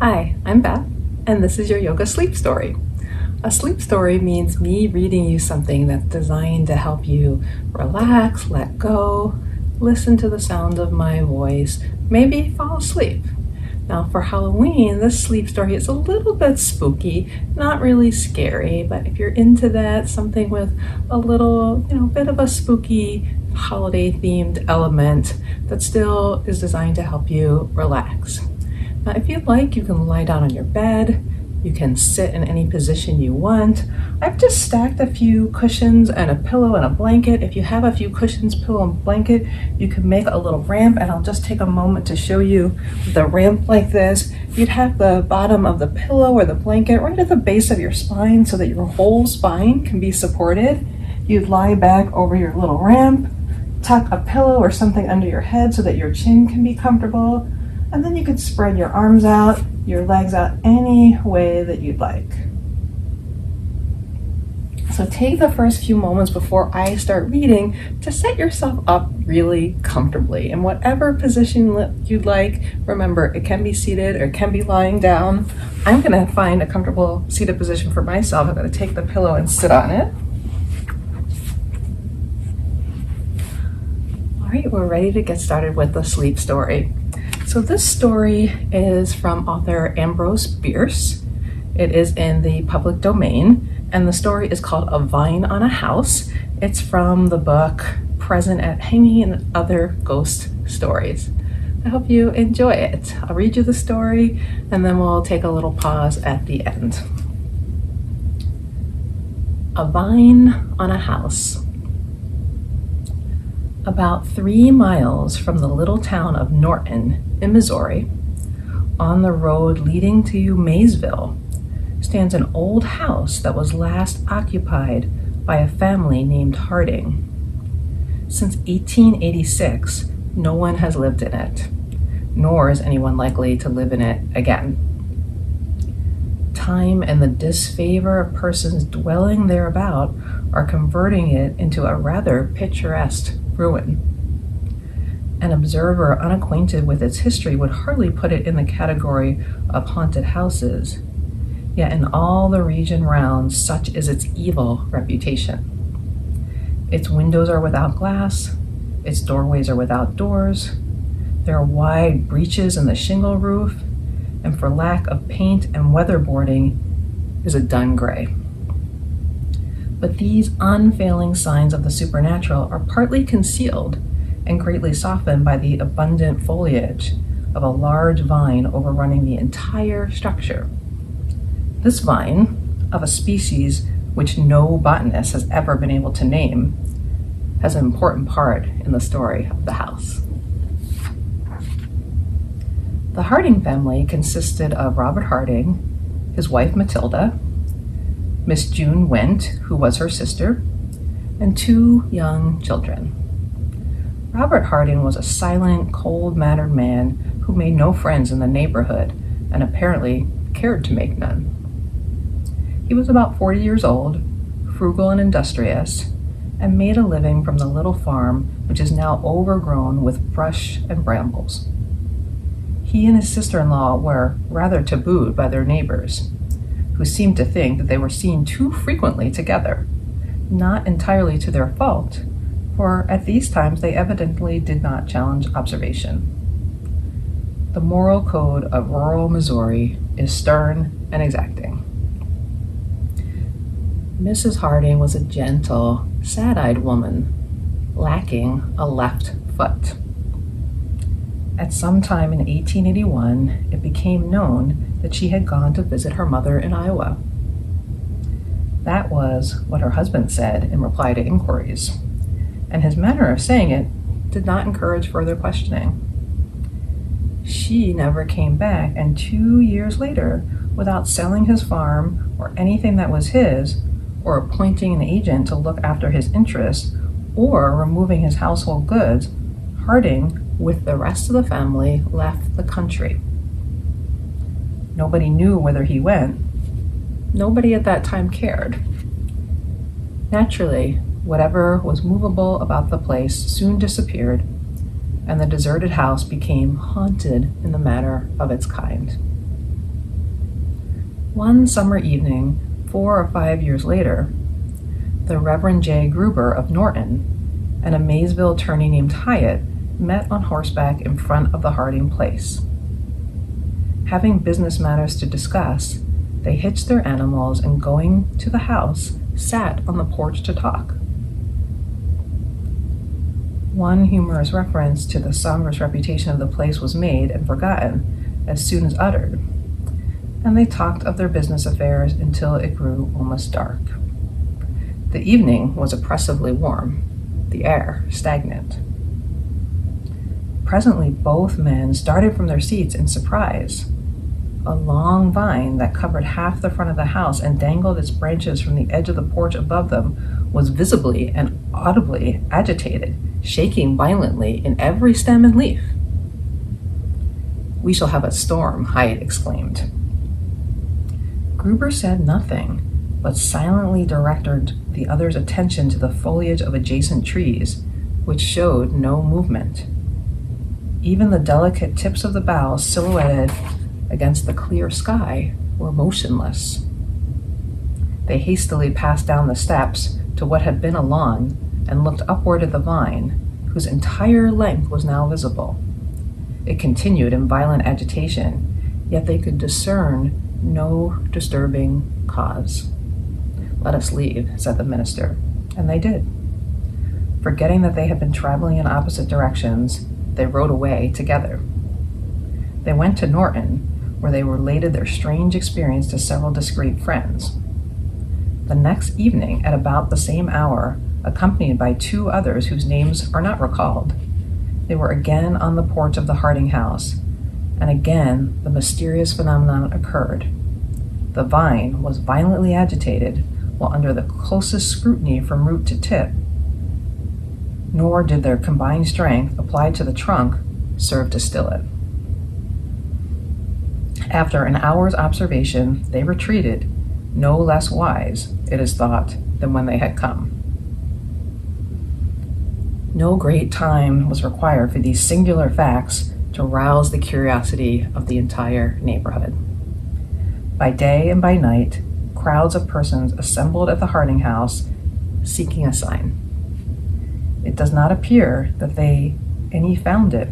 Hi, I'm Beth, and this is your yoga sleep story. A sleep story means me reading you something that's designed to help you relax, let go, listen to the sound of my voice, maybe fall asleep. Now for Halloween, this sleep story is a little bit spooky, not really scary, but if you're into that, something with a little, bit of a spooky holiday themed element that still is designed to help you relax. Now, if you'd like, you can lie down on your bed. You can sit in any position you want. I've just stacked a few cushions and a pillow and a blanket. If you have a few cushions, pillow, and blanket, you can make a little ramp, and I'll just take a moment to show you the ramp like this. You'd have the bottom of the pillow or the blanket right at the base of your spine so that your whole spine can be supported. You'd lie back over your little ramp, tuck a pillow or something under your head so that your chin can be comfortable. And then you could spread your arms out, your legs out any way that you'd like. So take the first few moments before I start reading to set yourself up really comfortably in whatever position you'd like. Remember, it can be seated or it can be lying down. I'm going to find a comfortable seated position for myself. I'm going to take the pillow and sit on it. All right, we're ready to get started with the sleep story. So this story is from author Ambrose Bierce. It is in the public domain, and the story is called A Vine on a House. It's from the book Present at Hanging and Other Ghost Stories. I hope you enjoy it. I'll read you the story, and then we'll take a little pause at the end. A Vine on a House. About 3 miles from the little town of Norton in Missouri, on the road leading to Maysville, stands an old house that was last occupied by a family named Harding. Since 1886, no one has lived in it, nor is anyone likely to live in it again. Time and the disfavor of persons dwelling thereabout are converting it into a rather picturesque ruin. An observer unacquainted with its history would hardly put it in the category of haunted houses, yet in all the region round, such is its evil reputation. Its windows are without glass, its doorways are without doors, there are wide breaches in the shingle roof, and for lack of paint and weatherboarding is a dun gray. But these unfailing signs of the supernatural are partly concealed and greatly softened by the abundant foliage of a large vine overrunning the entire structure. This vine, of a species which no botanist has ever been able to name, has an important part in the story of the house. The Harding family consisted of Robert Harding, his wife Matilda, Miss June Went, who was her sister, and 2 young children. Robert Harding was a silent, cold-mannered man who made no friends in the neighborhood and apparently cared to make none. He was about 40 years old, frugal and industrious, and made a living from the little farm which is now overgrown with brush and brambles. He and his sister-in-law were rather tabooed by their neighbors, who seemed to think that they were seen too frequently together, not entirely to their fault, for at these times they evidently did not challenge observation. The moral code of rural Missouri is stern and exacting. Mrs. Harding was a gentle, sad-eyed woman, lacking a left foot. At some time in 1881, it became known that she had gone to visit her mother in Iowa. That was what her husband said in reply to inquiries, and his manner of saying it did not encourage further questioning. She never came back, and 2 years later, without selling his farm or anything that was his, or appointing an agent to look after his interests, or removing his household goods, Harding, with the rest of the family, left the country. Nobody knew whither he went. Nobody at that time cared. Naturally, whatever was movable about the place soon disappeared, and the deserted house became haunted in the manner of its kind. One summer evening, 4 or 5 years later, the Reverend J. Gruber of Norton and a Maysville attorney named Hyatt met on horseback in front of the Harding place. Having business matters to discuss, they hitched their animals and, going to the house, sat on the porch to talk. One humorous reference to the somber reputation of the place was made and forgotten as soon as uttered, and they talked of their business affairs until it grew almost dark. The evening was oppressively warm, the air stagnant. Presently, both men started from their seats in surprise. A long vine that covered half the front of the house and dangled its branches from the edge of the porch above them was visibly and audibly agitated, shaking violently in every stem and leaf. "We shall have a storm," Hyatt exclaimed. Gruber said nothing, but silently directed the other's attention to the foliage of adjacent trees, which showed no movement. Even the delicate tips of the boughs silhouetted against the clear sky were motionless. They hastily passed down the steps to what had been a lawn and looked upward at the vine, whose entire length was now visible. It continued in violent agitation, yet they could discern no disturbing cause. "Let us leave," said the minister, and they did. Forgetting that they had been traveling in opposite directions, they rode away together. They went to Norton, where they related their strange experience to several discreet friends. The next evening, at about the same hour, accompanied by 2 others whose names are not recalled, they were again on the porch of the Harding house, and again the mysterious phenomenon occurred. The vine was violently agitated while under the closest scrutiny from root to tip, nor did their combined strength applied to the trunk serve to still it. After an hour's observation, they retreated, no less wise, it is thought, than when they had come. No great time was required for these singular facts to rouse the curiosity of the entire neighborhood. By day and by night, crowds of persons assembled at the Harding house seeking a sign. It does not appear that any found it,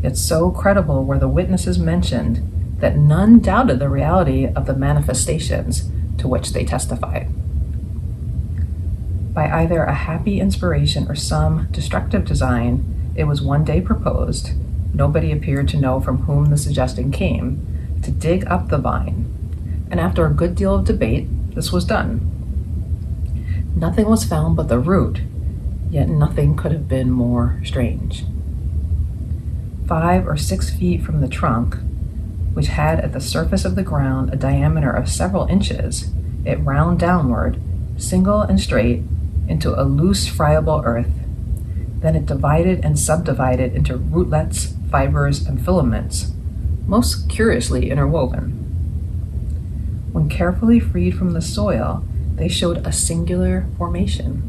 yet so credible were the witnesses mentioned that none doubted the reality of the manifestations to which they testified. By either a happy inspiration or some destructive design, it was one day proposed, nobody appeared to know from whom the suggestion came, to dig up the vine, and after a good deal of debate, this was done. Nothing was found but the root, yet nothing could have been more strange. 5 or 6 feet from the trunk, which had at the surface of the ground a diameter of several inches, it wound downward, single and straight, into a loose, friable earth. Then it divided and subdivided into rootlets, fibers, and filaments, most curiously interwoven. When carefully freed from the soil, they showed a singular formation.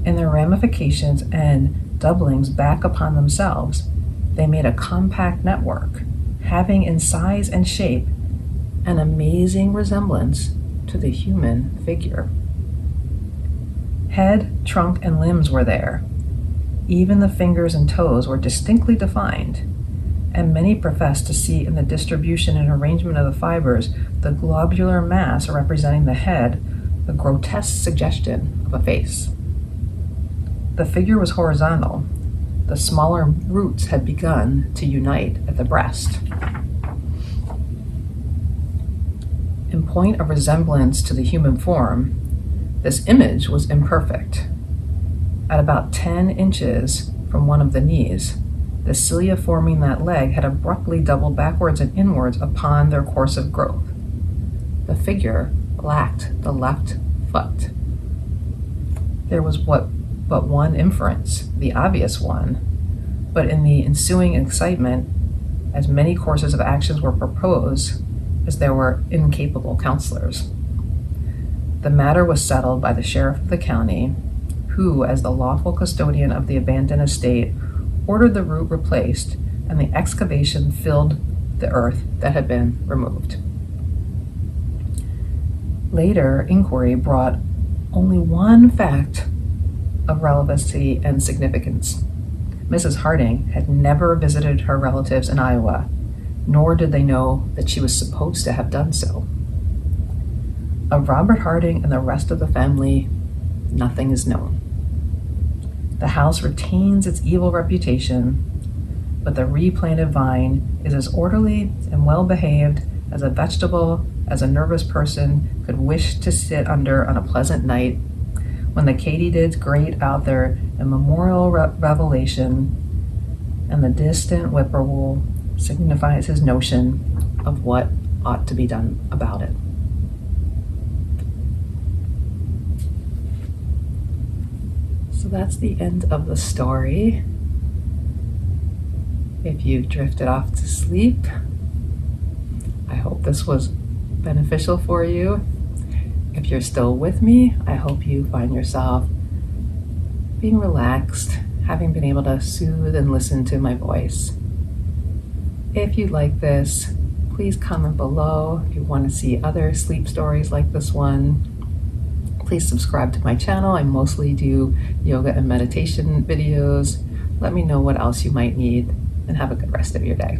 In their ramifications and doublings back upon themselves, they made a compact network, having in size and shape an amazing resemblance to the human figure. Head, trunk, and limbs were there. Even the fingers and toes were distinctly defined, and many professed to see in the distribution and arrangement of the fibers the globular mass representing the head a grotesque suggestion of a face. The figure was horizontal. The smaller roots had begun to unite at the breast. In point of resemblance to the human form, this image was imperfect. At about 10 inches from one of the knees, the cilia forming that leg had abruptly doubled backwards and inwards upon their course of growth. The figure lacked the left foot. There was but one inference, the obvious one, but in the ensuing excitement, as many courses of actions were proposed as there were incapable counselors. The matter was settled by the sheriff of the county, who, as the lawful custodian of the abandoned estate, ordered the root replaced and the excavation filled the earth that had been removed. Later inquiry brought only one fact of relevancy and significance. Mrs. Harding had never visited her relatives in Iowa, nor did they know that she was supposed to have done so. Of Robert Harding and the rest of the family, nothing is known. The house retains its evil reputation, but the replanted vine is as orderly and well-behaved as a vegetable as a nervous person could wish to sit under on a pleasant night when the katydids grate out their immemorial revelation and the distant whippoorwill signifies his notion of what ought to be done about it. So that's the end of the story. If you've drifted off to sleep, I hope this was beneficial for you. If you're still with me, I hope you find yourself being relaxed, having been able to soothe and listen to my voice. If you like this, please comment below. If you want to see other sleep stories like this one, please subscribe to my channel. I mostly do yoga and meditation videos. Let me know what else you might need, and have a good rest of your day.